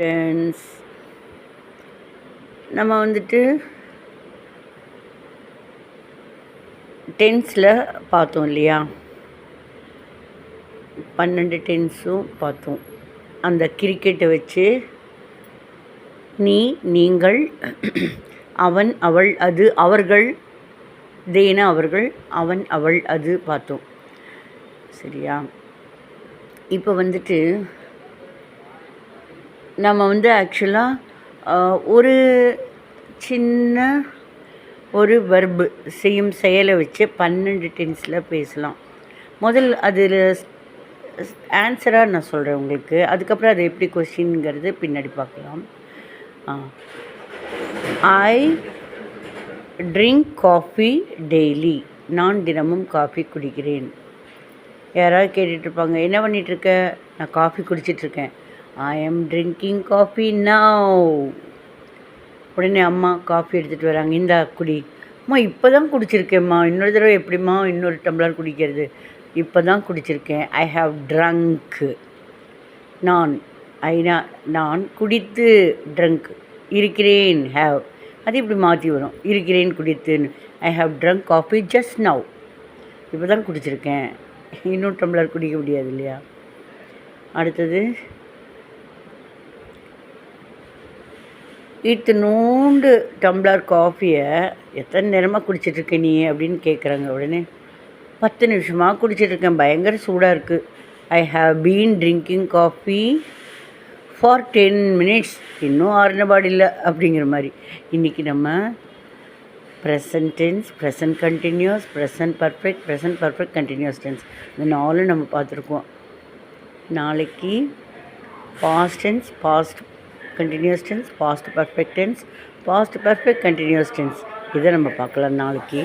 Friends, நம்ம வந்துட்டு டென்ஸில் பார்த்தோம் இல்லையா, 12 டென்ஸும் பார்த்தோம். அந்த கிரிக்கெட்டை வச்சு நீ, நீங்கள், அவன், அவள், அது, அவர்கள், தேன அவர்கள், அவன், அவள், அது பார்த்தோம். சரியா? இப்போ வந்துட்டு நம்ம ஆக்சுவலாக ஒரு சின்ன ஒரு வெர்பு செய்யும் செயலை வச்சு 12 டென்ஸில் பேசலாம். அதில் ஆன்சராக நான் சொல்கிறேன் உங்களுக்கு. அதுக்கப்புறம் அது எப்படி கொஸ்டின்ங்கிறது பின்னாடி பார்க்கலாம். I drink coffee daily. நான் தினமும் காஃபி குடிக்கிறேன். யாராவது கேட்டுட்ருப்பாங்க, என்ன பண்ணிகிட்ருக்க? நான் காஃபி குடிச்சிட்ருக்கேன். I am drinking coffee now. உடனே அம்மா காஃபி எடுத்துகிட்டு வராங்க, இந்தா குடி. அம்மா இப்போ தான் குடிச்சிருக்கேம்மா, இன்னொரு தடவை எப்படிம்மா இன்னொரு டம்ளர் குடிக்கிறது? இப்போ தான் குடிச்சிருக்கேன். ஐ ஹாவ் ட்ரங்க். நான் குடித்து ட்ரங்க் இருக்கிறேன். ஹாவ் அது இப்படி மாற்றி வரும், இருக்கிறேன் குடித்துன்னு. I have drunk coffee just now. இப்போ தான் குடிச்சிருக்கேன், இன்னொரு டம்ளர் குடிக்க முடியாது இல்லையா? அடுத்தது, இத்தினூண்டு டம்ளர் காஃபியை எத்தனை நேரமாக குடிச்சிட்ருக்க நீ அப்படின்னு கேட்குறாங்க. உடனே 10 நிமிஷமாக குடிச்சிட்ருக்கேன், பயங்கர சூடாக இருக்குது. I have been drinking coffee for 10 minutes. இன்னும் ஆறுனபாடு இல்லை அப்படிங்கிற மாதிரி. இன்றைக்கி நம்ம present tense, present continuous, present perfect continuous tense, இந்த 4 நம்ம பார்த்துருக்கோம். நாளைக்கு past tense, past continuous tense, past perfect tense, past perfect continuous tense, இதை நம்ம பார்க்கலாம் நாளைக்கு.